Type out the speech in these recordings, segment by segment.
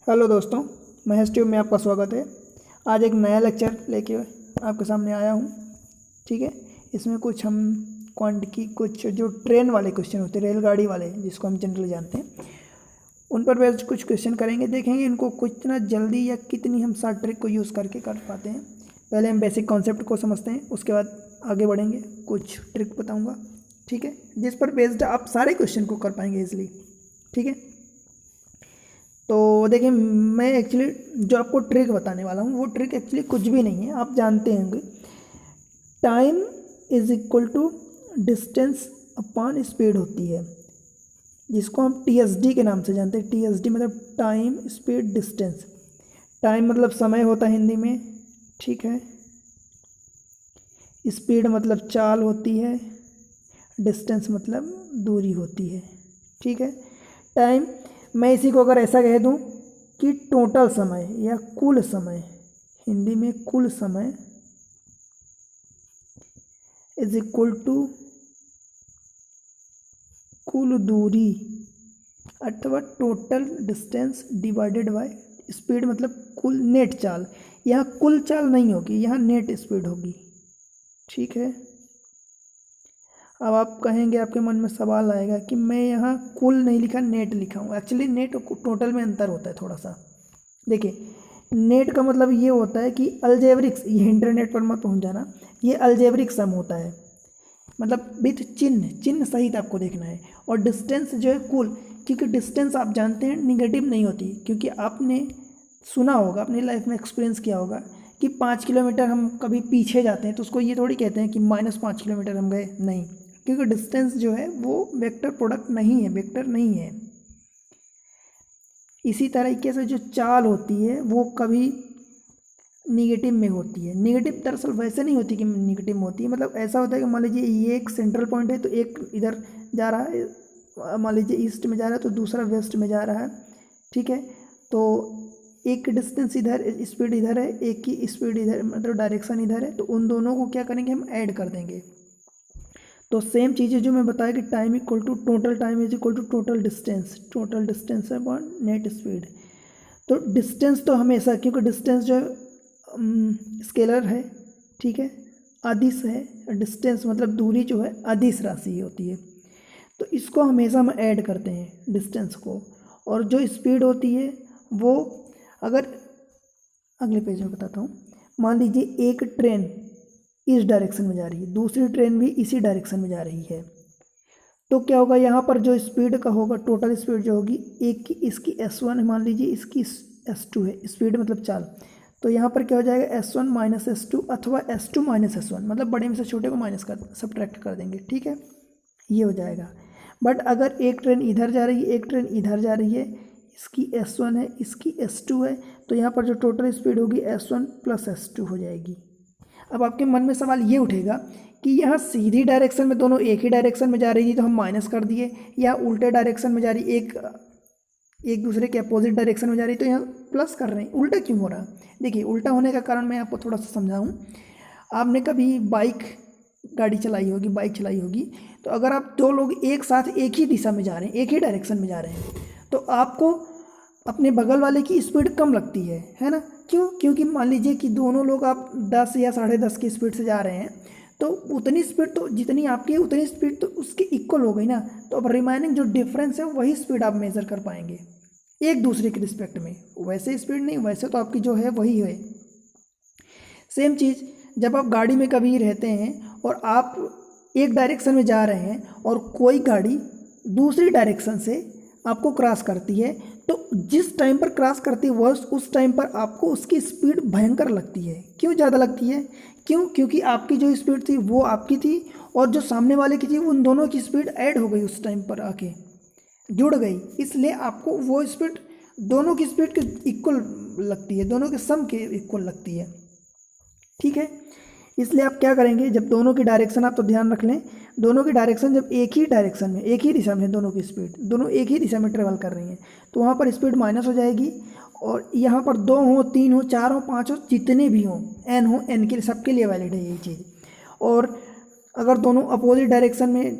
Hello दोस्तों, Mahesh tube में आपका स्वागत है। आज एक नया लेक्चर लेके आपके सामने आया हूँ। ठीक है, इसमें कुछ हम क्वांटिटी कुछ जो ट्रेन वाले क्वेश्चन होते हैं, रेलगाड़ी वाले जिसको हम जनरली जानते हैं, उन पर बेस्ड कुछ क्वेश्चन करेंगे। देखेंगे इनको कितना जल्दी या कितनी हम शार्ट ट्रिक को यूज़ करके कर पाते हैं। पहले हम बेसिक कॉन्सेप्ट को समझते हैं, उसके बाद आगे बढ़ेंगे, कुछ ट्रिक बताऊँगा। ठीक है, जिस पर बेस्ड आप सारे क्वेश्चन को कर पाएंगे इजली। ठीक है, तो देखिए मैं एक्चुअली जो आपको ट्रिक बताने वाला हूँ वो ट्रिक एक्चुअली कुछ भी नहीं है, आप जानते होंगे। Time is equal to distance upon speed होती है, जिसको हम टीएसडी के नाम से जानते हैं। टीएसडी मतलब टाइम स्पीड डिस्टेंस। टाइम मतलब समय होता है हिंदी में, ठीक है। स्पीड मतलब चाल होती है, डिस्टेंस मतलब दूरी होती है, ठीक है। टाइम, मैं इसी को अगर ऐसा कह दूं कि टोटल समय या कुल समय, हिंदी में कुल समय इज इक्वल टू कुल दूरी अथवा total distance divided by speed, मतलब कुल नेट चाल। यहाँ कुल चाल नहीं होगी, यहाँ नेट स्पीड होगी, ठीक है। अब आप कहेंगे, आपके मन में सवाल आएगा कि मैं यहाँ कुल नहीं लिखा, नेट लिखा हूँ। एक्चुअली नेट और टोटल में अंतर होता है थोड़ा सा। देखिए, नेट का मतलब ये होता है कि अल्जेब्रिक्स, ये इंटरनेट पर मत पहुँच जाना, ये अल्जेब्रिक सम होता है, मतलब विथ चिन्ह, चिन्ह सहित आपको देखना है। और डिस्टेंस जो है कुल, क्योंकि डिस्टेंस आप जानते हैं निगेटिव नहीं होती, क्योंकि आपने सुना होगा, अपनी लाइफ में एक्सपीरियंस किया होगा कि 5 किलोमीटर हम कभी पीछे जाते हैं तो उसको ये थोड़ी कहते हैं कि -5 किलोमीटर हम गए, नहीं, क्योंकि डिस्टेंस जो है वो वेक्टर प्रोडक्ट नहीं है, वेक्टर नहीं है। इसी तरीके से जो चाल होती है वो कभी निगेटिव में होती है। निगेटिव दरअसल वैसे नहीं होती कि निगेटिव में होती है, मतलब ऐसा होता है कि मान लीजिए ये एक सेंट्रल पॉइंट है तो एक इधर जा रहा है, मान लीजिए ईस्ट में जा रहा है तो दूसरा वेस्ट में जा रहा है, ठीक है। तो एक डिस्टेंस इधर, स्पीड इधर है, एक की स्पीड इधर, मतलब डायरेक्शन इधर है, तो उन दोनों को क्या करेंगे, हम ऐड कर देंगे। तो सेम चीज़ें जो मैं बताया कि time equal to total time is equal to total distance है अपॉन नेट स्पीड। तो डिस्टेंस तो हमेशा, क्योंकि डिस्टेंस जो है स्केलर है, ठीक है, अदिश है। डिस्टेंस मतलब दूरी जो है अदिश राशि होती है, तो इसको हमेशा हम ऐड करते हैं डिस्टेंस को। और जो स्पीड होती है वो, अगर अगले पेज में बताता हूँ, मान लीजिए एक ट्रेन इस डायरेक्शन में जा रही है, दूसरी ट्रेन भी इसी डायरेक्शन में जा रही है, तो क्या होगा, यहाँ पर जो स्पीड का होगा, टोटल स्पीड जो होगी, एक की इसकी S1 है, मान लीजिए इसकी S2 है, स्पीड मतलब चाल, तो यहाँ पर क्या हो जाएगा, S1 माइनस S2 अथवा S2 माइनस S1, मतलब बड़े में से छोटे को माइनस कर सब्ट्रैक्ट कर देंगे, ठीक है, ये हो जाएगा। बट अगर एक ट्रेन इधर जा रही है, एक ट्रेन इधर जा रही है, इसकी S1 है, इसकी S2 है, तो यहाँ पर जो टोटल स्पीड होगी S1 प्लस S2 हो जाएगी। अब आपके मन में सवाल ये उठेगा कि यहाँ सीधी डायरेक्शन में दोनों एक ही डायरेक्शन में जा रही थी तो हम माइनस कर दिए, या उल्टे डायरेक्शन में जा रही, एक दूसरे के अपोजिट डायरेक्शन में जा रही तो यहाँ प्लस कर रहे हैं, उल्टा क्यों हो रहा। देखिए, उल्टा होने का कारण मैं आपको थोड़ा सा समझाऊँ। आपने कभी गाड़ी चलाई होगी, बाइक चलाई होगी, तो अगर आप दो लोग एक साथ एक ही दिशा में जा रहे हैं, एक ही डायरेक्शन में जा रहे हैं, तो आपको अपने बगल वाले की स्पीड कम लगती है ना। क्यों? क्योंकि मान लीजिए कि दोनों लोग आप 10 या 10.5 की स्पीड से जा रहे हैं, तो उतनी स्पीड तो जितनी आपकी है उतनी स्पीड तो उसकी इक्वल हो गई ना। तो अब रिमाइनिंग जो डिफरेंस है वही स्पीड आप मेज़र कर पाएंगे एक दूसरे के रिस्पेक्ट में। वैसे स्पीड नहीं, वैसे तो आपकी जो है वही है। सेम चीज़ जब आप गाड़ी में कभी रहते हैं और आप एक डायरेक्शन में जा रहे हैं और कोई गाड़ी दूसरी डायरेक्शन से आपको क्रॉस करती है, तो जिस टाइम पर क्रॉस करती है वह उस टाइम पर आपको उसकी स्पीड भयंकर लगती है। क्यों ज़्यादा लगती है? क्यों? क्योंकि आपकी जो स्पीड थी वो आपकी थी और जो सामने वाले की थी उन दोनों की स्पीड ऐड हो गई, उस टाइम पर आके जुड़ गई, इसलिए आपको वो स्पीड दोनों की स्पीड के इक्वल लगती है, दोनों के सम के इक्वल लगती है, ठीक है। इसलिए आप क्या करेंगे, जब दोनों की डायरेक्शन, आप तो ध्यान रख लें, दोनों की डायरेक्शन जब एक ही डायरेक्शन में, एक ही दिशा में, दोनों की स्पीड, दोनों एक ही दिशा में ट्रेवल कर रही हैं, तो वहाँ पर स्पीड माइनस हो जाएगी। और यहाँ पर 2 हो, 3 हो, 4 हो, 5 हो, जितने भी हों, n हो, n के सबके लिए वैलिड है यही चीज़। और अगर दोनों अपोजिट डायरेक्शन में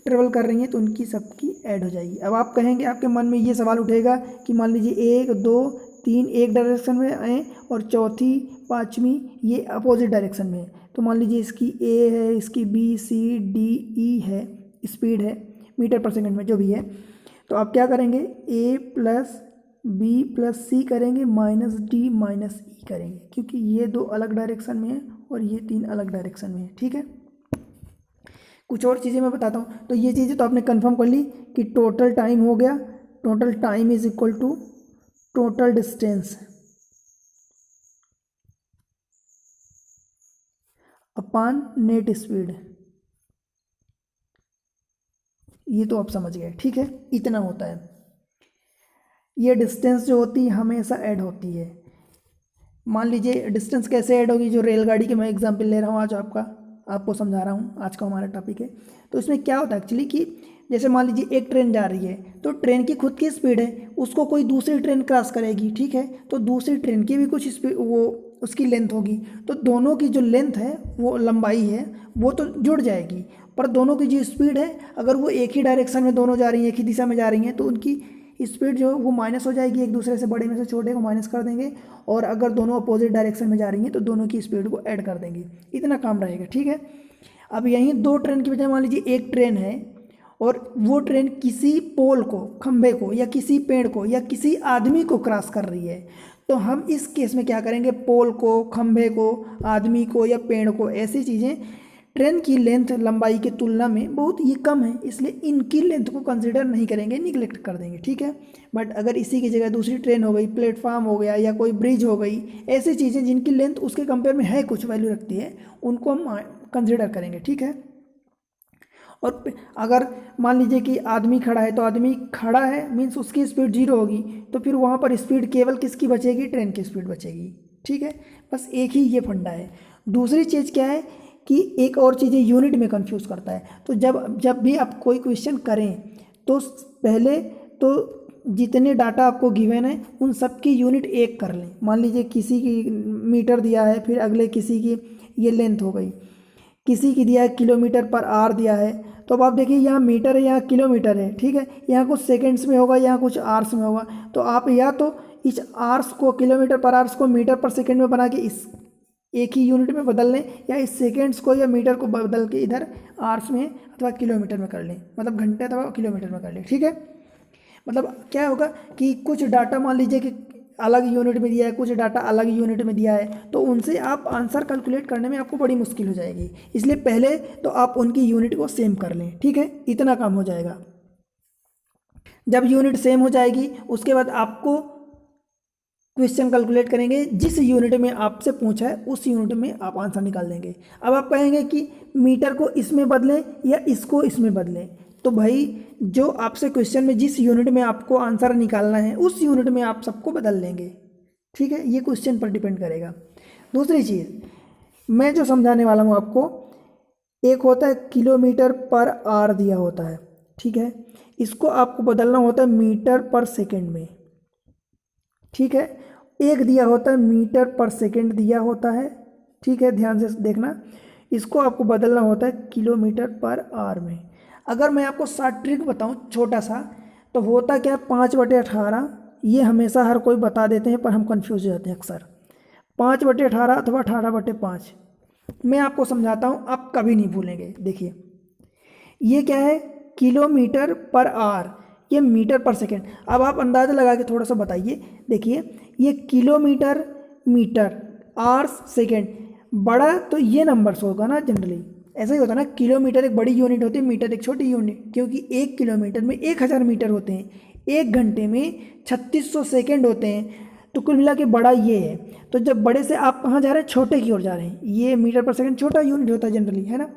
ट्रेवल कर रही हैं तो उनकी सबकी ऐड हो जाएगी। अब आप कहेंगे, आपके मन में ये सवाल उठेगा कि मान लीजिए 1 2 3 एक डायरेक्शन में आए और चौथी पाँचवीं ये अपोजिट डायरेक्शन में है, तो मान लीजिए इसकी ए है, इसकी बी सी डी ई है, स्पीड है मीटर पर सेकंड में जो भी है, तो आप क्या करेंगे, ए प्लस बी प्लस सी करेंगे माइनस डी माइनस ई करेंगे, क्योंकि ये 2 अलग डायरेक्शन में है और ये 3 अलग डायरेक्शन में है। ठीक है, कुछ और चीज़ें मैं बताता हूँ। तो ये चीज़ें तो आपने कंफर्म कर ली कि टोटल टाइम हो गया, total time is equal to total distance upon net speed, ये तो आप समझ गए। ठीक है, इतना होता है। ये डिस्टेंस जो होती है हमेशा ऐड होती है। मान लीजिए डिस्टेंस कैसे ऐड होगी, जो रेलगाड़ी के मैं एग्जांपल ले रहा हूँ आज आपको समझा रहा हूँ, आज का हमारा टॉपिक है। तो इसमें क्या होता है एक्चुअली कि जैसे मान लीजिए एक ट्रेन जा रही है, तो ट्रेन की खुद की स्पीड है, उसको कोई दूसरी ट्रेन क्रॉस करेगी। ठीक है, तो दूसरी ट्रेन की भी कुछ स्पीड, वो उसकी लेंथ होगी, तो दोनों की जो लेंथ है, वो लंबाई है, वो तो जुड़ जाएगी। पर दोनों की जो स्पीड है, अगर वो एक ही डायरेक्शन में दोनों जा रही हैं, एक ही दिशा में जा रही हैं, तो उनकी स्पीड जो है वो माइनस हो जाएगी, एक दूसरे से, बड़े में से छोटे को माइनस कर देंगे। और अगर दोनों अपोजिट डायरेक्शन में जा रही हैं तो दोनों की स्पीड को ऐड कर देंगे। इतना काम रहेगा। ठीक है, अब यहीं 2 ट्रेन की बजाय मान लीजिए एक ट्रेन है और वो ट्रेन किसी पोल को, खंभे को, या किसी पेड़ को, या किसी आदमी को क्रॉस कर रही है, तो हम इस केस में क्या करेंगे, पोल को, खंभे को, आदमी को या पेड़ को, ऐसी चीज़ें ट्रेन की लेंथ लंबाई की तुलना में बहुत ही कम है, इसलिए इनकी लेंथ को कंसिडर नहीं करेंगे, निगलेक्ट कर देंगे। ठीक है, बट अगर इसी की जगह दूसरी ट्रेन हो गई, प्लेटफार्म हो गया, या कोई ब्रिज हो गई, ऐसी चीज़ें जिनकी लेंथ उसके कंपेयर में है, कुछ वैल्यू रखती है, उनको हम कंसिडर करेंगे। ठीक है, और अगर मान लीजिए कि आदमी खड़ा है, तो आदमी खड़ा है मीन्स उसकी स्पीड 0 होगी, तो फिर वहाँ पर स्पीड केवल किसकी बचेगी, ट्रेन की स्पीड बचेगी। ठीक है, बस एक ही ये फंडा है। दूसरी चीज़ क्या है कि एक और चीज़ें यूनिट में कंफ्यूज करता है। तो जब भी आप कोई क्वेश्चन करें तो पहले तो जितने डाटा आपको गिवन है उन सब की यूनिट एक कर लें। मान लीजिए किसी की मीटर दिया है, फिर अगले किसी की ये लेंथ हो गई, किसी की दिया है किलोमीटर पर आवर दिया है, तो अब आप देखिए यहाँ मीटर है, यहाँ किलोमीटर है। ठीक है, यहाँ कुछ सेकेंड्स में होगा, यहाँ कुछ आवर्स में होगा, तो आप या तो इस आवर्स को, किलोमीटर पर आवर्स को मीटर पर सेकेंड में बना के इस एक ही यूनिट में बदल लें, या इस सेकेंड्स को या मीटर को बदल के इधर आवर्स में अथवा किलोमीटर में कर लें, मतलब घंटे अथवा किलोमीटर में कर लें। ठीक है, मतलब क्या होगा कि कुछ डाटा मान लीजिए कि अलग यूनिट में दिया है, कुछ डाटा अलग यूनिट में दिया है, तो उनसे आप आंसर कैलकुलेट करने में आपको बड़ी मुश्किल हो जाएगी। इसलिए पहले तो आप उनकी यूनिट को सेम कर लें। ठीक है, इतना काम हो जाएगा। जब यूनिट सेम हो जाएगी उसके बाद आपको क्वेश्चन कैलकुलेट करेंगे, जिस यूनिट में आपसे पूछा है उस यूनिट में आप आंसर निकाल देंगे। अब आप कहेंगे कि मीटर को इसमें बदलें या इसको इसमें बदलें, तो भाई जो आपसे क्वेश्चन में जिस यूनिट में आपको आंसर निकालना है उस यूनिट में आप सबको बदल लेंगे। ठीक है, ये क्वेश्चन पर डिपेंड करेगा। दूसरी चीज़ मैं जो समझाने वाला हूँ आपको, एक होता है किलोमीटर पर आवर दिया होता है। ठीक है, इसको आपको बदलना होता है मीटर पर सेकेंड में। ठीक है, एक दिया होता है मीटर पर सेकेंड दिया होता है। ठीक है, ध्यान से देखना, इसको आपको बदलना होता है किलोमीटर पर आवर में। अगर मैं आपको शॉर्ट ट्रिक बताऊं छोटा सा, तो होता क्या है 5/18, ये हमेशा हर कोई बता देते हैं पर हम कंफ्यूज हो जाते हैं अक्सर। 5/18 अथवा 18/5 मैं आपको समझाता हूँ, आप कभी नहीं भूलेंगे। देखिए ये क्या है, किलोमीटर पर आवर, ये मीटर पर सेकेंड। अब आप अंदाज़ा लगा के थोड़ा सा बताइए। देखिए ये किलोमीटर, मीटर, आवर्स, सेकेंड, बड़ा तो ये नंबर्स होगा ना, जनरली ऐसा ही होता है ना। किलोमीटर एक बड़ी यूनिट होती है, मीटर एक छोटी यूनिट, क्योंकि 1 किलोमीटर में 1000 मीटर होते हैं, 1 घंटे में 3600 सेकेंड होते हैं, तो कुल मिला के बड़ा ये है। तो जब बड़े से आप कहाँ जा रहे हैं, छोटे की ओर जा रहे हैं। ये मीटर पर सेकेंड छोटा यूनिट होता है जनरली, है ना।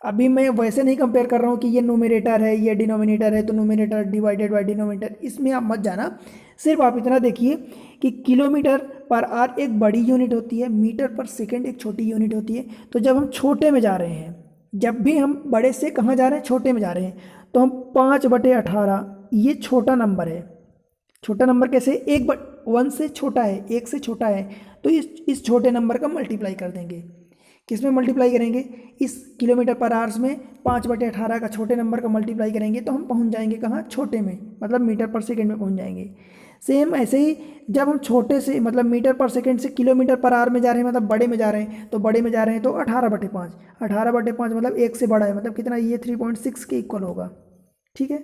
अभी मैं वैसे नहीं कंपेयर कर रहा हूँ कि ये न्यूमरेटर है ये डिनोमिनेटर है, तो न्यूमरेटर डिवाइडेड बाय डिनोमिनेटर, इसमें आप मत जाना। सिर्फ आप इतना देखिए कि किलोमीटर पर आवर एक बड़ी यूनिट होती है, मीटर पर सेकंड एक छोटी यूनिट होती है। तो जब हम छोटे में जा रहे हैं, जब भी हम बड़े से कहाँ जा रहे हैं, छोटे में जा रहे हैं, तो हम 5/18, ये छोटा नंबर है। छोटा नंबर कैसे, 1 से छोटा है, 1 से छोटा है, तो इस छोटे नंबर का मल्टीप्लाई कर देंगे किस में मल्टीप्लाई करेंगे, इस किलोमीटर पर आवर्स में 5/18 का छोटे नंबर का मल्टीप्लाई करेंगे तो हम पहुंच जाएंगे कहाँ, छोटे में, मतलब मीटर पर सेकंड में पहुंच जाएंगे। सेम ऐसे ही जब हम छोटे से मतलब मीटर पर सेकंड से किलोमीटर पर आवर में जा रहे हैं, मतलब बड़े में जा रहे हैं, तो बड़े में जा रहे हैं तो 18/5, 18/5 मतलब 1 से बड़ा है, मतलब कितना, ये 3.6 के इक्वल होगा। ठीक है,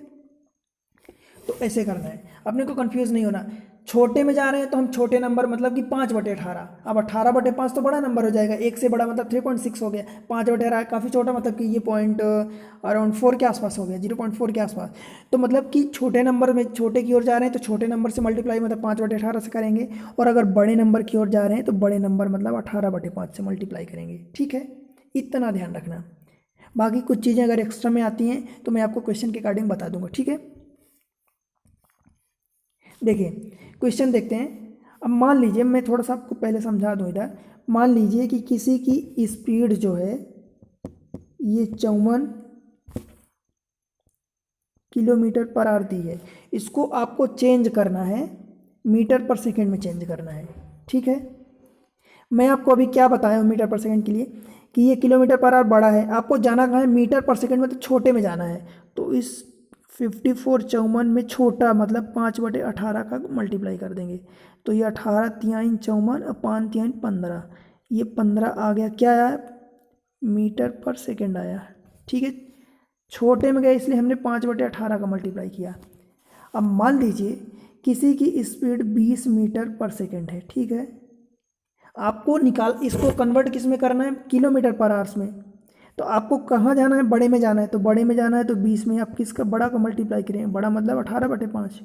तो ऐसे करना है, अपने को कंफ्यूज नहीं होना। छोटे में जा रहे हैं तो हम छोटे नंबर मतलब कि 5/18, अब 18/5 तो बड़ा नंबर हो जाएगा, 1 से बड़ा मतलब 3.6 हो गया, 5/18 काफ़ी छोटा मतलब कि ये पॉइंट अराउंड 4 के आसपास हो गया, 0.4 के आसपास। तो मतलब कि छोटे नंबर में छोटे की ओर जा रहे हैं तो छोटे नंबर से मल्टीप्लाई मतलब 5/18 से करेंगे, और अगर बड़े नंबर की ओर जा रहे हैं तो बड़े नंबर मतलब 18/5 से मल्टीप्लाई करेंगे। ठीक है, इतना ध्यान रखना। बाकी कुछ चीज़ें अगर एक्स्ट्रा में आती हैं तो मैं आपको क्वेश्चन के अकॉर्डिंग बता दूंगा। ठीक है, देखिए क्वेश्चन देखते हैं। अब मान लीजिए, मैं थोड़ा सा आपको पहले समझा दूँ इधर। मान लीजिए कि किसी की स्पीड जो है ये 54 किलोमीटर पर आवर दी है, इसको आपको चेंज करना है, मीटर पर सेकंड में चेंज करना है। ठीक है, मैं आपको अभी क्या बताया हूँ मीटर पर सेकंड के लिए, कि ये किलोमीटर पर आवर बड़ा है, आपको जाना कहाँ है, मीटर पर सेकंड में, तो छोटे में जाना है। तो इस 54 में छोटा मतलब 5/18 का मल्टीप्लाई कर देंगे, तो ये 18×3 = 54 और 5×3 = 15, ये 15 आ गया, क्या आया, मीटर पर सेकंड आया। ठीक है, छोटे में गया इसलिए हमने 5/18 का मल्टीप्लाई किया। अब मान लीजिए किसी की स्पीड 20 मीटर पर सेकंड है। ठीक है, आपको इसको कन्वर्ट किस में करना है, किलोमीटर पर आवर्स में। तो आपको कहाँ जाना है, बड़े में जाना है, तो बड़े में जाना है तो 20 में आप किसका, बड़ा का मल्टीप्लाई करेंगे, बड़ा मतलब 18/5।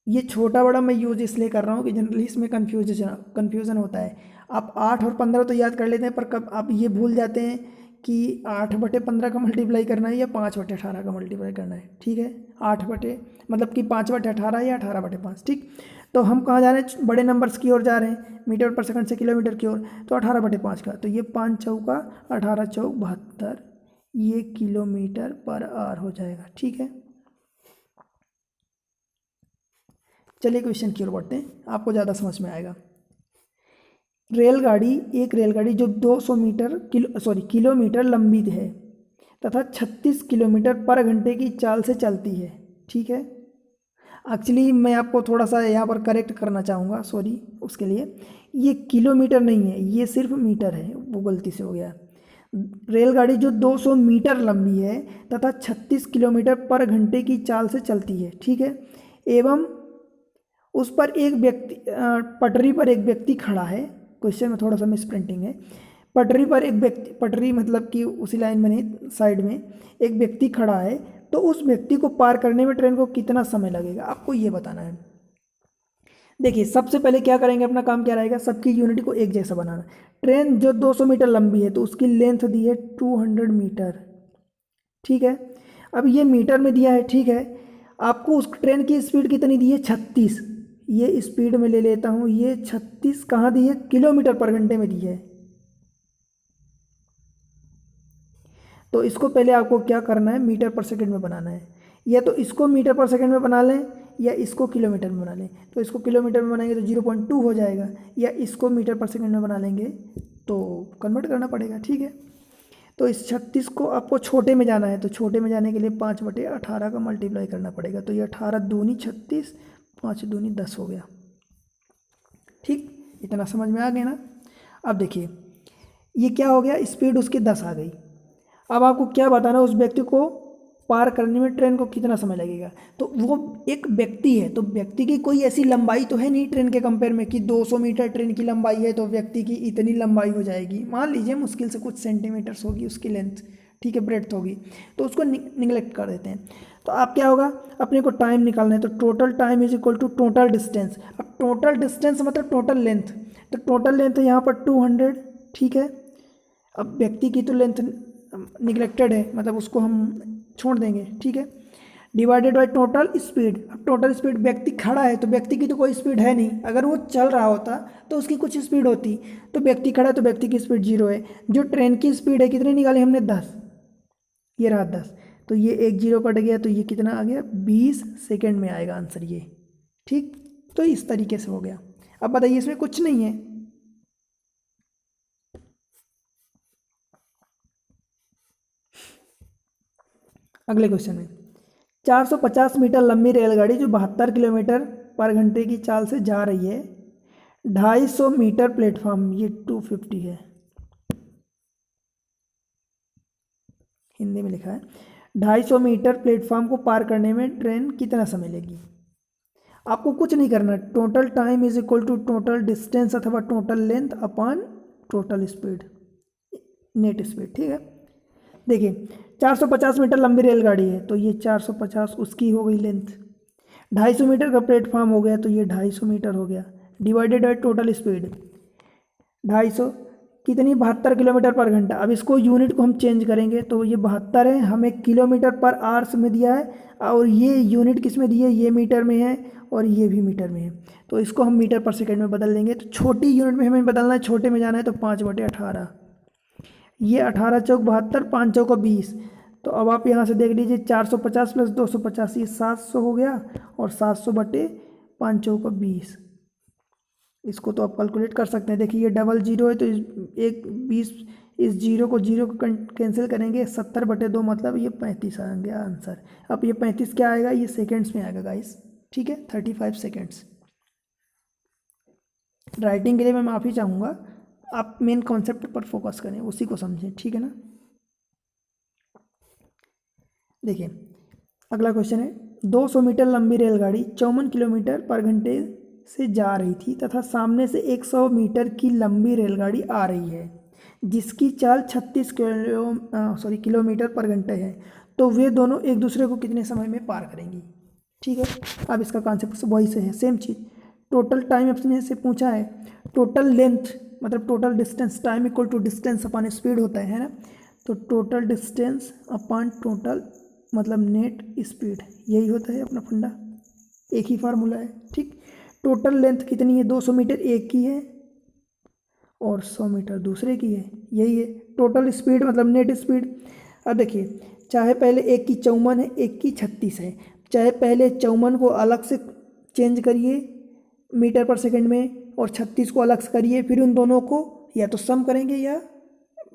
ये छोटा बड़ा मैं यूज इसलिए कर रहा हूँ कि जनरली इसमें कन्फ्यूजन होता है। आप 8 और 15 तो याद कर लेते हैं, पर कब आप ये भूल जाते हैं कि 8/15 का मल्टीप्लाई करना है या 5/18 का मल्टीप्लाई करना है। ठीक है, 8 बटे मतलब कि 5/18 या 18/5। ठीक, तो हम कहाँ जा रहे हैं, बड़े नंबर्स की ओर जा रहे हैं, मीटर पर सेकंड से किलोमीटर की ओर, तो 18/5 का, तो ये 5 चौका 18 चौक 72, ये किलोमीटर पर आवर हो जाएगा। ठीक है, चलिए क्वेश्चन की ओर बढ़ते हैं, आपको ज़्यादा समझ में आएगा। एक रेलगाड़ी जो 200 किलोमीटर लंबी है तथा 36 किलोमीटर पर घंटे की चाल से चलती है। ठीक है, एक्चुअली मैं आपको थोड़ा सा यहाँ पर करेक्ट करना चाहूँगा, सॉरी उसके लिए, ये किलोमीटर नहीं है, ये सिर्फ मीटर है, वो गलती से हो गया। रेलगाड़ी जो 200 मीटर लंबी है तथा 36 किलोमीटर पर घंटे की चाल से चलती है। ठीक है, एवं उस पर एक व्यक्ति पटरी पर एक व्यक्ति खड़ा है। क्वेश्चन में थोड़ा सा मिस प्रिंटिंग है। पटरी पर एक व्यक्ति, पटरी मतलब कि उसी लाइन में नहीं, साइड में एक व्यक्ति खड़ा है, तो उस व्यक्ति को पार करने में ट्रेन को कितना समय लगेगा, आपको ये बताना है। देखिए सबसे पहले क्या करेंगे, अपना काम क्या रहेगा, सबकी यूनिट को एक जैसा बनाना। ट्रेन जो 200 मीटर लंबी है तो उसकी लेंथ दी है 200 मीटर। ठीक है, अब ये मीटर में दिया है। ठीक है, आपको उस ट्रेन की स्पीड कितनी दी है, 36, ये स्पीड में ले लेता हूँ, ये 36 कहाँ दी है, किलोमीटर पर घंटे में दी है। तो इसको पहले आपको क्या करना है, मीटर पर सेकंड में बनाना है, या तो इसको मीटर पर सेकंड में बना लें या इसको किलोमीटर में बना लें। तो इसको किलोमीटर में बनाएंगे तो 0.2 हो जाएगा, या इसको मीटर पर सेकंड में बना लेंगे तो कन्वर्ट करना पड़ेगा। ठीक है, तो इस 36 को आपको छोटे में जाना है, तो छोटे में जाने के लिए 5/18 का मल्टीप्लाई करना पड़ेगा, तो ये 18 दूनी 36, 5 दूनी 10 हो गया। ठीक, इतना समझ में आ गया ना। अब देखिए ये क्या हो गया, स्पीड उसकी 10 आ गई। अब आपको क्या बताना है, उस व्यक्ति को पार करने में ट्रेन को कितना समय लगेगा। तो वो एक व्यक्ति है, तो व्यक्ति की कोई ऐसी लंबाई तो है नहीं ट्रेन के कंपेयर में कि 200 मीटर ट्रेन की लंबाई है तो व्यक्ति की इतनी लंबाई हो जाएगी। मान लीजिए मुश्किल से कुछ सेंटीमीटर्स होगी उसकी लेंथ, ठीक है, ब्रेड्थ होगी, तो उसको निगलेक्ट कर देते हैं। तो आप क्या होगा, अपने को टाइम निकालना है, तो total time is equal to total distance. अब टोटल डिस्टेंस मतलब टोटल लेंथ, तो टोटल लेंथ यहाँ पर 200। ठीक है, अब व्यक्ति की तो लेंथ निगलेक्टेड है, मतलब उसको हम छोड़ देंगे। ठीक है, डिवाइडेड बाई टोटल स्पीड। अब टोटल स्पीड, व्यक्ति खड़ा है तो व्यक्ति की तो कोई स्पीड है नहीं, अगर वो चल रहा होता तो उसकी कुछ स्पीड होती, तो व्यक्ति खड़ा है तो व्यक्ति की स्पीड 0 है। जो ट्रेन की स्पीड है कितनी निकाली हमने, 10, ये रहा 10, तो ये एक 0 कट गया, तो ये कितना आ गया, 20 सेकेंड में आएगा आंसर ये। ठीक, तो इस तरीके से हो गया। अब बताइए इसमें कुछ नहीं है, अगले क्वेश्चन में 450 मीटर लंबी रेलगाड़ी जो 72 किलोमीटर पर घंटे की चाल से जा रही है, 250 मीटर प्लेटफॉर्म, ये 250 है, हिंदी में लिखा है, 250 मीटर प्लेटफॉर्म को पार करने में ट्रेन कितना समय लेगी। आपको कुछ नहीं करना, total time is equal to total distance अथवा total length upon total speed, net speed, ठीक है। देखिए 450 मीटर लंबी रेलगाड़ी है तो ये 450 उसकी हो गई लेंथ, 250 मीटर का प्लेटफॉर्म हो गया तो ये 250 मीटर हो गया, डिवाइडेड बाई टोटल स्पीड 250 कितनी 72 किलोमीटर पर घंटा। अब इसको यूनिट को हम चेंज करेंगे तो ये 72 है, हमें किलोमीटर पर आवर्स में दिया है और ये यूनिट किस में दी है, ये मीटर में है और ये भी मीटर में है, तो इसको हम मीटर पर सेकंड में बदल देंगे। तो छोटी यूनिट में हमें बदलना है, छोटे में जाना है तो 5/18, ये 18 चौक 72, 5 चौक 20, तो अब आप यहाँ से देख लीजिए 450 प्लस 250 ये 700 हो गया और 700/5 चौक 20, इसको तो आप कैलकुलेट कर सकते हैं। देखिए ये डबल जीरो है तो एक 20, इस जीरो को कैंसिल करेंगे, 70/2 मतलब ये 35 आ गया आंसर। अब ये 35 क्या आएगा, ये सेकेंड्स में आएगा गाइस, ठीक है, 35 सेकेंड्स। राइटिंग के लिए मैं माफ़ी चाहूँगा, आप मेन कॉन्सेप्ट पर फोकस करें, उसी को समझें, ठीक है ना। देखिए अगला क्वेश्चन है, 200 मीटर लंबी रेलगाड़ी 54 किलोमीटर पर घंटे से जा रही थी तथा सामने से 100 मीटर की लंबी रेलगाड़ी आ रही है जिसकी चाल 36 किलोमीटर पर घंटे है, तो वे दोनों एक दूसरे को कितने समय में पार करेंगी। ठीक है, अब इसका कॉन्सेप्ट वही से है, सेम चीज़। टोटल टाइम अपने से पूछा है, टोटल लेंथ मतलब total distance, time equal to distance upon speed होता है ना, तो टोटल डिस्टेंस अपॉन टोटल मतलब नेट स्पीड, यही होता है अपना फंडा, एक ही फार्मूला है। ठीक, टोटल लेंथ कितनी है, 200 मीटर एक की है और 100 मीटर दूसरे की है, यही है। टोटल स्पीड मतलब नेट स्पीड। अब देखिए, चाहे पहले एक की 54 है, एक की 36 है, चाहे पहले 54 को अलग से चेंज करिए मीटर पर सेकंड में और 36 को अलग से करिए, फिर उन दोनों को या तो सम करेंगे या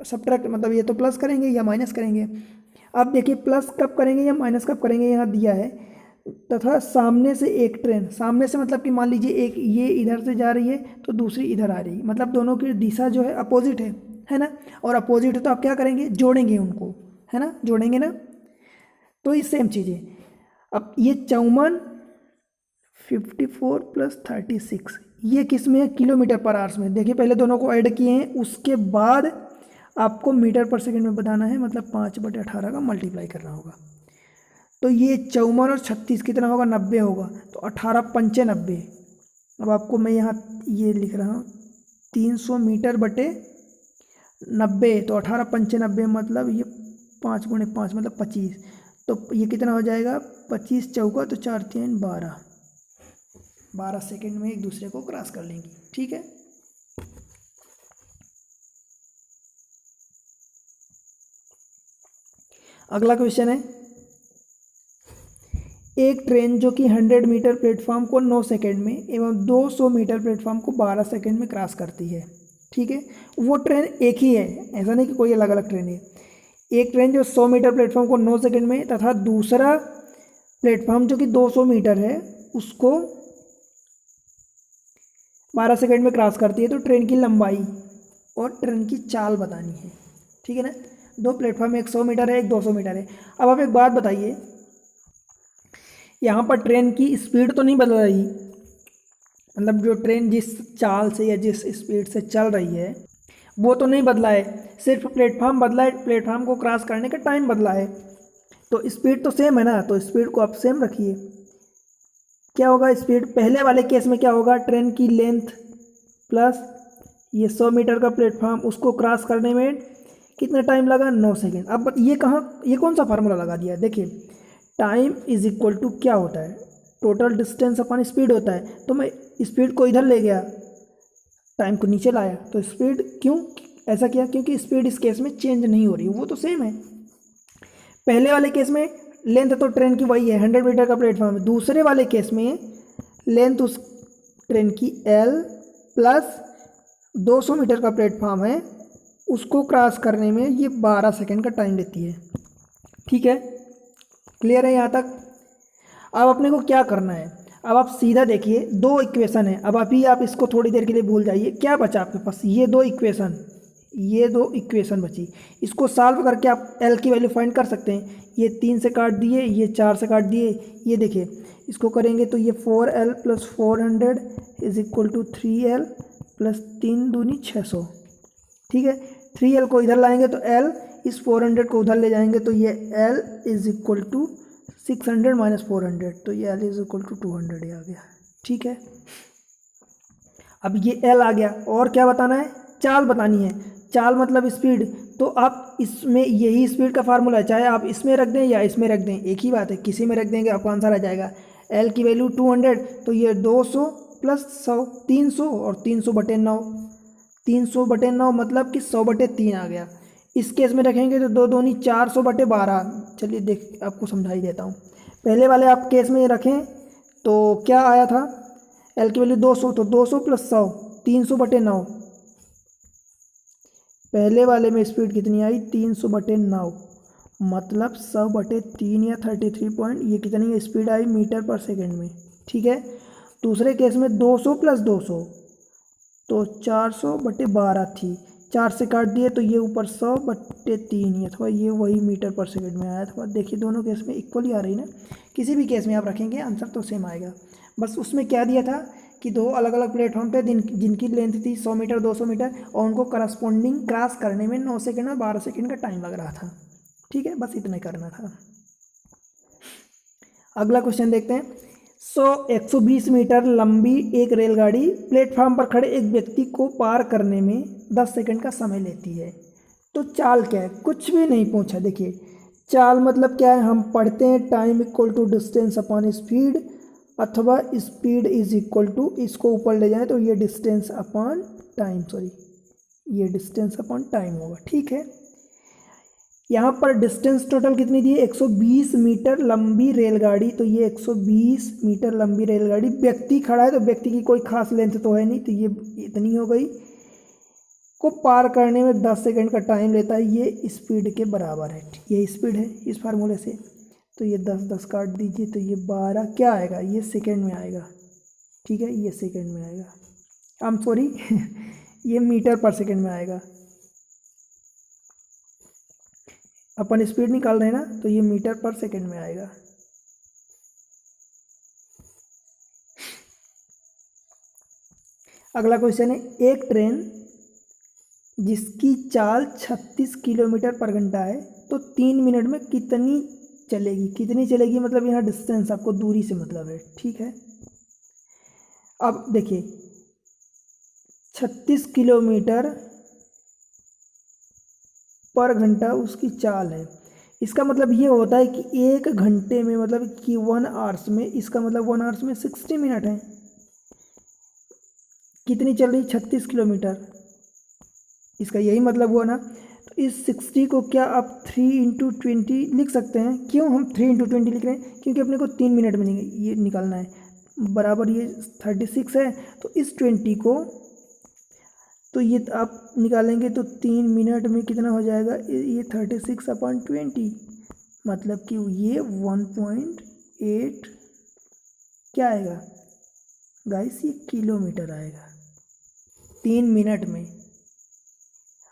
सब्ट्रैक्ट, मतलब ये तो प्लस करेंगे या माइनस करेंगे। अब देखिए प्लस कब करेंगे या माइनस कब करेंगे, यहाँ दिया है। तथा सामने से एक ट्रेन, सामने से मतलब कि मान लीजिए एक ये इधर से जा रही है तो दूसरी इधर आ रही है, मतलब दोनों की दिशा जो है अपोजिट है ना, और अपोजिट है तो आप क्या करेंगे, जोड़ेंगे उनको, है ना, जोड़ेंगे ना, तो ये सेम चीज़ है। अब ये 54 54 प्लस 36 ये किस में है, किलोमीटर पर आवर्स में। देखिए पहले दोनों को ऐड किए हैं, उसके बाद आपको मीटर पर सेकंड में बताना है, मतलब 5/18 का मल्टीप्लाई करना होगा। तो ये 54 और 36 कितना होगा, 90 होगा, तो 18 पंचे 90। अब आपको मैं यहाँ ये लिख रहा हूँ 300 मीटर बटे 90, तो 18 पंचे 90 मतलब ये 5 गुणे 5 मतलब 25, तो ये कितना हो जाएगा 25 चौका तो 4 3 12, 12 सेकेंड में एक दूसरे को क्रॉस कर लेंगी। ठीक है, अगला क्वेश्चन है, एक ट्रेन जो कि 100 मीटर प्लेटफॉर्म को 9 सेकेंड में एवं 200 मीटर प्लेटफॉर्म को 12 सेकेंड में क्रॉस करती है। ठीक है, वो ट्रेन एक ही है, ऐसा नहीं कि कोई अलग अलग ट्रेन है। एक ट्रेन जो 100 मीटर प्लेटफॉर्म को 9 सेकेंड में तथा दूसरा प्लेटफॉर्म जो कि 200 मीटर है उसको 12 सेकेंड में क्रॉस करती है, तो ट्रेन की लंबाई और ट्रेन की चाल बतानी है। ठीक है ना, दो प्लेटफॉर्म, एक 100 मीटर है, एक 200 मीटर है। अब आप एक बात बताइए, यहाँ पर ट्रेन की स्पीड तो नहीं बदल रही, मतलब जो ट्रेन जिस चाल से या जिस स्पीड से चल रही है वो तो नहीं बदला है, सिर्फ प्लेटफॉर्म बदला है, प्लेटफॉर्म को क्रॉस करने का टाइम बदला है, तो स्पीड तो सेम है ना, तो स्पीड को आप सेम रखिए। क्या होगा स्पीड, पहले वाले केस में क्या होगा, ट्रेन की लेंथ प्लस ये 100 मीटर का प्लेटफॉर्म, उसको क्रॉस करने में कितना टाइम लगा, 9 सेकेंड। अब ये कहाँ, ये कौन सा फार्मूला लगा दिया, देखिए टाइम इज इक्वल टू क्या होता है, टोटल डिस्टेंस अपॉन स्पीड होता है, तो मैं स्पीड को इधर ले गया, टाइम को नीचे लाया, तो स्पीड क्यों ऐसा किया, क्योंकि स्पीड इस केस में चेंज नहीं हो रही, वो तो सेम है। पहले वाले केस में लेंथ तो ट्रेन की वही है, 100 मीटर का प्लेटफॉर्म है, दूसरे वाले केस में लेंथ उस ट्रेन की L प्लस 200 मीटर का प्लेटफॉर्म है, उसको क्रॉस करने में ये 12 सेकेंड का टाइम लेती है। ठीक है, क्लियर है यहाँ तक? अब अपने को क्या करना है, अब आप सीधा देखिए, दो इक्वेशन है, अब अभी आप इसको थोड़ी देर के लिए भूल जाइए। क्या बचा आपके पास, ये दो इक्वेशन बची। इसको सॉल्व करके आप एल की वैल्यू फाइंड कर सकते हैं। ये 3 से काट दिए, ये 4 से काट दिए, ये देखिए इसको करेंगे तो ये 4L + 400 = 3L + 3 दूनी 600। ठीक है, 3L को इधर लाएंगे तो L, इस 400 को उधर ले जाएंगे तो ये L = 600 - 400, तो ये L = 200 आ गया। ठीक है, अब ये L आ गया, और क्या बताना है, चाल बतानी है। चाल मतलब स्पीड, तो आप इसमें यही स्पीड का फार्मूला है, चाहे आप इसमें रख दें या इसमें रख दें, एक ही बात है, किसी में रख देंगे आपका आंसर आ जाएगा। L की वैल्यू 200, तो ये 200 + 100 300, और 300/9, 300/9 मतलब कि 100/3 आ गया। इस केस में रखेंगे तो 2 दूनी 400/12। चलिए देख आपको समझा ही देता हूँ। पहले वाले आप केस में रखें तो क्या आया था, L की वैल्यू 200, तो 200 + 100 300/9। पहले वाले में स्पीड कितनी आई, 300/9, मतलब 100/3 या 33 पॉइंट, ये कितनी स्पीड आई मीटर/सेकंड में। ठीक है, दूसरे केस में 200 + 200, तो 400/12 थी, 4 से काट दिए तो ये ऊपर 100/3 ही, अथवा ये वही मीटर/सेकंड में आया था। देखिए दोनों केस में इक्वल ही आ रही ना, किसी भी केस में आप रखेंगे आंसर तो सेम आएगा। बस उसमें क्या दिया था कि दो अलग अलग प्लेटफॉर्म पे जिनकी लेंथ थी 100 मीटर 200 मीटर, और उनको करस्पॉन्डिंग क्रॉस करने में 9 सेकंड और 12 सेकंड का टाइम लग रहा था। ठीक है, बस इतना करना था। अगला क्वेश्चन देखते हैं। 120 मीटर लंबी एक रेलगाड़ी प्लेटफॉर्म पर खड़े एक व्यक्ति को पार करने में 10 सेकंड का समय लेती है, तो चाल क्या है, कुछ भी नहीं पूछा। देखिए चाल मतलब क्या है, हम पढ़ते हैं टाइम = डिस्टेंस अपॉन स्पीड, अथवा स्पीड = इसको ऊपर ले जाएं तो ये डिस्टेंस अपॉन टाइम, ये डिस्टेंस अपॉन टाइम होगा। ठीक है, यहाँ पर डिस्टेंस टोटल कितनी दी है, 120 मीटर लंबी रेलगाड़ी, तो ये 120 मीटर लंबी रेलगाड़ी, व्यक्ति खड़ा है तो व्यक्ति की कोई खास लेंथ तो है नहीं, तो ये इतनी हो गई, को पार करने में 10 सेकंड का टाइम लेता है, ये स्पीड के बराबर है। ये स्पीड है इस फार्मूले से, तो ये 10 काट दीजिए तो ये 12 क्या आएगा, ये सेकंड में आएगा। ठीक है, ये सेकंड में आएगा, आई एम सॉरी ये मीटर/सेकंड में आएगा। अपन स्पीड निकाल रहे हैं ना, तो ये मीटर/सेकंड में आएगा। अगला क्वेश्चन है, एक ट्रेन जिसकी चाल 36 किलोमीटर/घंटा है, तो 3 मिनट में कितनी चलेगी, मतलब यहाँ डिस्टेंस आपको दूरी से मतलब है। ठीक है, अब देखिए 36 किलोमीटर/घंटा उसकी चाल है, इसका मतलब ये होता है कि 1 घंटे में, मतलब कि 1 आवर्स में, इसका मतलब 1 आवर्स में 60 मिनट है। कितनी चल रही, 36 किलोमीटर, इसका यही मतलब हुआ ना। तो इस 60 को क्या आप 3 × 20 लिख सकते हैं। क्यों हम 3 × 20 लिख रहे हैं, क्योंकि अपने को 3 मिनट में ये निकालना है, बराबर ये 36 है, तो इस 20 को, तो ये आप निकालेंगे तो 3 मिनट में कितना हो जाएगा, ये 36/20, मतलब कि ये 1.8 क्या आएगा गाइस, ये किलोमीटर आएगा 3 मिनट में।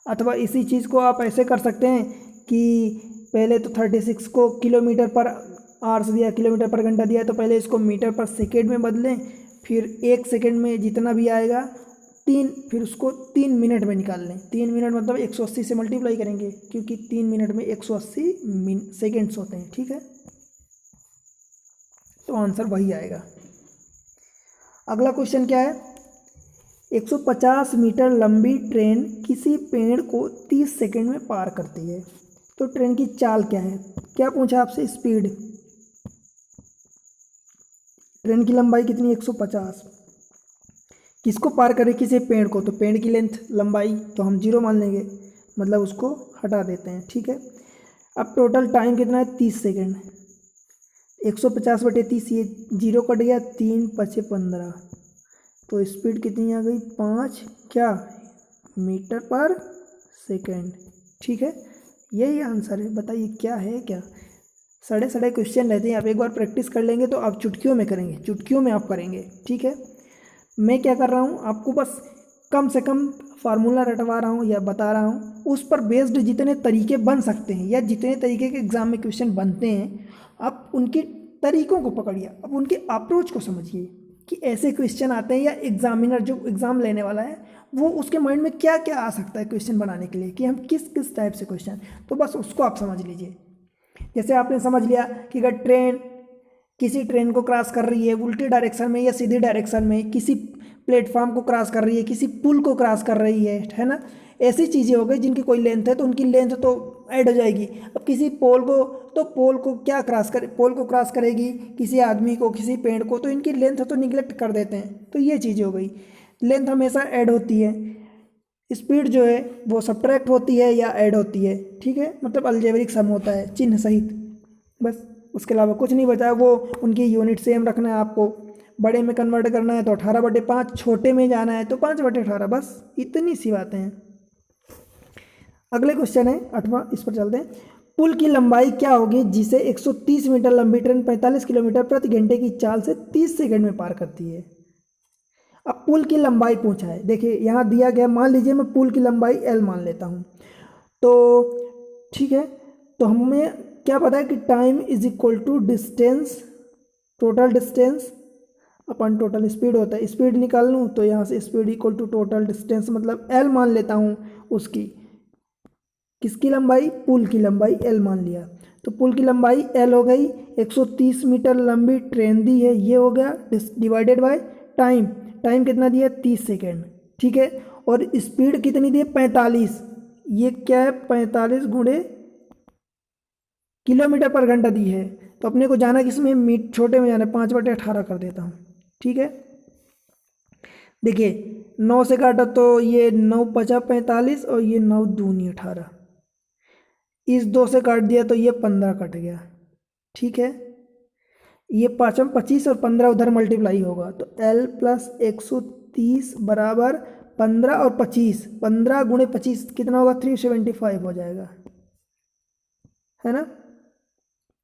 अथवा इसी चीज़ को आप ऐसे कर सकते हैं कि पहले तो 36 को किलोमीटर/आवर्स दिया, किलोमीटर/घंटा दिया, तो पहले इसको मीटर/सेकेंड में बदलें, फिर 1 सेकेंड में जितना भी आएगा 3, फिर उसको 3 मिनट में निकाल लें। 3 मिनट मतलब 180 से मल्टीप्लाई करेंगे, क्योंकि 3 मिनट में 180 सेकेंड्स होते हैं। ठीक है, तो आंसर वही आएगा। अगला क्वेश्चन क्या है, 150 मीटर लंबी ट्रेन किसी पेड़ को 30 सेकंड में पार करती है, तो ट्रेन की चाल क्या है। क्या पूछा आपसे, स्पीड, ट्रेन की लंबाई कितनी, 150, किसको पार करे, किसी पेड़ को, तो पेड़ की लेंथ लंबाई तो हम 0 मान लेंगे, मतलब उसको हटा देते हैं। ठीक है, अब टोटल टाइम कितना है, 30 सेकेंड, 150/30, ये 0 कट गया, 3 × 5 = 15, तो स्पीड कितनी आ गई, 5 क्या मीटर/सेकंड। ठीक है, यही आंसर है, बताइए क्या है, क्या सड़े सड़े क्वेश्चन रहते हैं, आप एक बार प्रैक्टिस कर लेंगे तो आप चुटकियों में करेंगे, चुटकियों में आप करेंगे, ठीक है। मैं क्या कर रहा हूँ, आपको बस कम से कम फार्मूला रटवा रहा हूँ या बता रहा हूँ, उस पर बेस्ड जितने तरीके बन सकते हैं या जितने तरीके के एग्ज़ाम में क्वेश्चन बनते हैं, आप उनके तरीकों को पकड़िए, आप उनके अप्रोच को समझिए कि ऐसे क्वेश्चन आते हैं, या एग्जामिनर जो एग्ज़ाम लेने वाला है वो उसके माइंड में क्या क्या आ सकता है क्वेश्चन बनाने के लिए, कि हम किस किस टाइप से क्वेश्चन, तो बस उसको आप समझ लीजिए। जैसे आपने समझ लिया कि अगर किसी ट्रेन को क्रॉस कर रही है उल्टी डायरेक्शन में या सीधी डायरेक्शन में, किसी प्लेटफॉर्म को क्रॉस कर रही है, किसी पुल को क्रॉस कर रही है ना, ऐसी चीज़ें हो गई जिनकी कोई लेंथ है तो उनकी लेंथ तो ऐड हो जाएगी। अब किसी पोल को, तो पोल को क्या पोल को क्रॉस करेगी, किसी आदमी को, किसी पेड़ को, तो इनकी लेंथ तो निगलेक्ट कर देते हैं, तो ये चीज़ें हो गई। लेंथ हमेशा ऐड होती है, स्पीड जो है वो सब्ट्रैक्ट होती है या ऐड होती है, ठीक है, मतलब अलजेब्रिक सम होता है चिन्ह सहित, बस उसके अलावा कुछ नहीं बचा। वो उनकी यूनिट सेम रखना है आपको, बड़े में कन्वर्ट करना है तो 18/5, छोटे में जाना है तो 5/18, बस इतनी सी बातें हैं। अगले क्वेश्चन है 8वां, इस पर चलते हैं। पुल की लंबाई क्या होगी जिसे 130 मीटर लंबी ट्रेन 45 किलोमीटर प्रति घंटे की चाल से 30 सेकंड में पार करती है। अब पुल की लंबाई पूछा है, देखिए यहाँ दिया गया, मान लीजिए मैं पुल की लंबाई L मान लेता हूँ, तो ठीक है, तो हमें क्या पता है कि time is equal to distance, total distance upon total speed होता है, स्पीड निकाल लूँ तो यहाँ से speed equal to total distance, मतलब L मान लेता हूँ उसकी, किसकी लंबाई, पुल की लंबाई L मान लिया, तो पुल की लंबाई L हो गई, 130 मीटर लंबी ट्रेन दी है, ये हो गया, डिवाइडेड बाय टाइम, टाइम कितना दिया 30 सेकेंड, ठीक है, और स्पीड कितनी दी है 45, ये क्या है 45 गुणे किलोमीटर पर घंटा दी है, तो अपने को जाना किसमें, छोटे में जाना है, 5/18 कर देता हूँ, ठीक है। देखिए 9 से काटा तो ये 9×5 45 और ये 9 दूनी 18, इस 2 से काट दिया तो ये 15 कट गया, ठीक है, ये 5 में 25 और 15 उधर मल्टीप्लाई होगा, तो L प्लस 130 बराबर 15 और 25, 15 गुणे 25 कितना होगा, 375 हो जाएगा, है ना।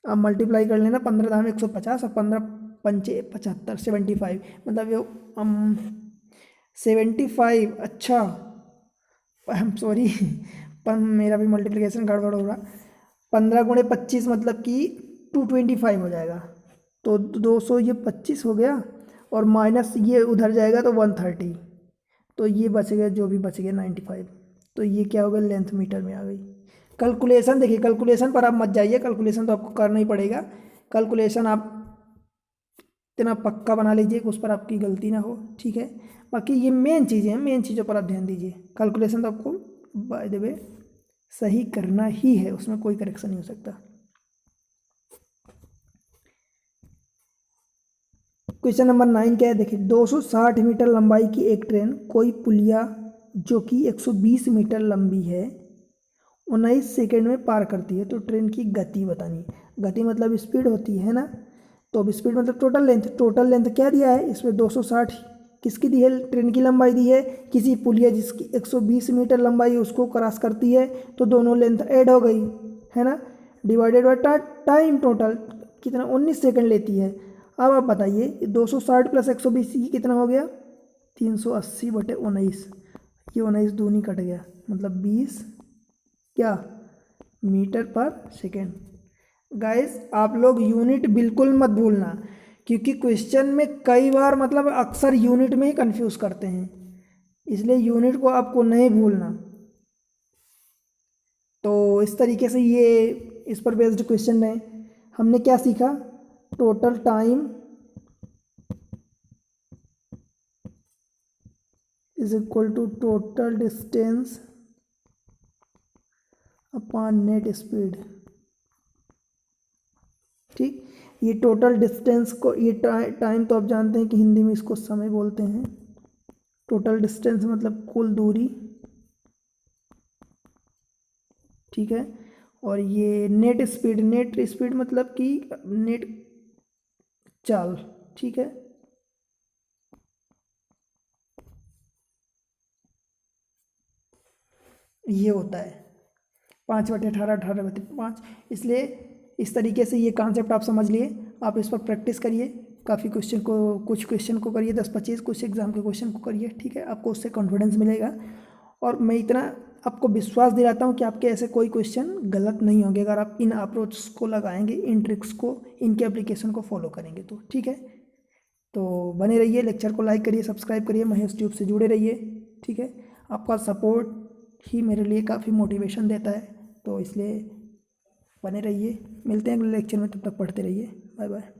अब मल्टीप्लाई कर लेना, 15 धाम 150 और 15 पंचे 75, 75, मतलब ये 75, अच्छा आई एम सॉरी पर मेरा भी मल्टीप्लिकेशन गड़बड़ हो रहा, 15 गुणे 25 मतलब कि 225 हो जाएगा, तो 200 ये 25 हो गया, और माइनस ये उधर जाएगा तो 130, तो ये बच गया, जो भी बच गया 95, तो ये क्या हो गया, लेंथ मीटर में आ गई। कैलकुलेशन देखिए, कैलकुलेशन पर आप मत जाइए, कैलकुलेशन तो आपको करना ही पड़ेगा, कैलकुलेशन आप इतना पक्का बना लीजिए कि उस पर आपकी गलती ना हो, ठीक है। बाकी ये मेन चीज़ें हैं, मेन चीज़ों पर आप ध्यान दीजिए, कैलकुलेशन तो आपको बाय द वे सही करना ही है, उसमें कोई करेक्शन नहीं हो सकता। क्वेश्चन नंबर 9 क्या है, देखिए 260 मीटर लंबाई की एक ट्रेन कोई पुलिया जो कि 120 मीटर लंबी है 19 सेकेंड में पार करती है, तो ट्रेन की गति बतानी है, गति मतलब स्पीड होती है ना, तो अब स्पीड मतलब टोटल लेंथ क्या दिया है इसमें 260 किसकी दी है, ट्रेन की लंबाई दी है, किसी पुलिया जिसकी 120 मीटर लंबाई है उसको क्रॉस करती है, तो दोनों लेंथ ऐड हो गई, है ना, डिवाइडेड बाय टाइम, टोटल कितना 19 सेकंड लेती है। अब आप बताइए 260 प्लस 120 ये कितना हो गया, 380/19, ये 19 दूनी कट गया, मतलब 20 क्या मीटर पर सेकेंड। गाइस आप लोग यूनिट बिल्कुल मत भूलना, क्योंकि क्वेश्चन में कई बार मतलब अक्सर यूनिट में ही कंफ्यूज करते हैं, इसलिए यूनिट को आपको नहीं भूलना। तो इस तरीके से ये इस पर बेस्ड क्वेश्चन है। हमने क्या सीखा, total time is equal to total distance upon net speed, ठीक। ये टोटल डिस्टेंस को, ये टाइम तो आप जानते हैं कि हिंदी में इसको समय बोलते हैं, टोटल डिस्टेंस मतलब कुल दूरी, ठीक है, और ये नेट स्पीड मतलब कि नेट चाल, ठीक है। ये होता है 5/18, 18/5, इसलिए इस तरीके से ये कॉन्सेप्ट आप समझ लिए, आप इस पर प्रैक्टिस करिए, काफ़ी क्वेश्चन को, कुछ क्वेश्चन को करिए 10-25, कुछ एग्जाम के क्वेश्चन को करिए, ठीक है, आपको उससे कॉन्फिडेंस मिलेगा। और मैं इतना आपको विश्वास दिलाता हूँ कि आपके ऐसे कोई क्वेश्चन गलत नहीं होंगे अगर आप इन अप्रोच को लगाएंगे, इन ट्रिक्स को, इनके एप्लीकेशन को फॉलो करेंगे तो, ठीक है। तो बने रहिए, लेक्चर को लाइक करिए, सब्सक्राइब करिए, महेश ट्यूब से जुड़े रहिए, ठीक है। आपका सपोर्ट ही मेरे लिए काफ़ी मोटिवेशन देता है, तो इसलिए बने रहिए। मिलते हैं अगले लेक्चर में, तब तक पढ़ते रहिए। Bye bye.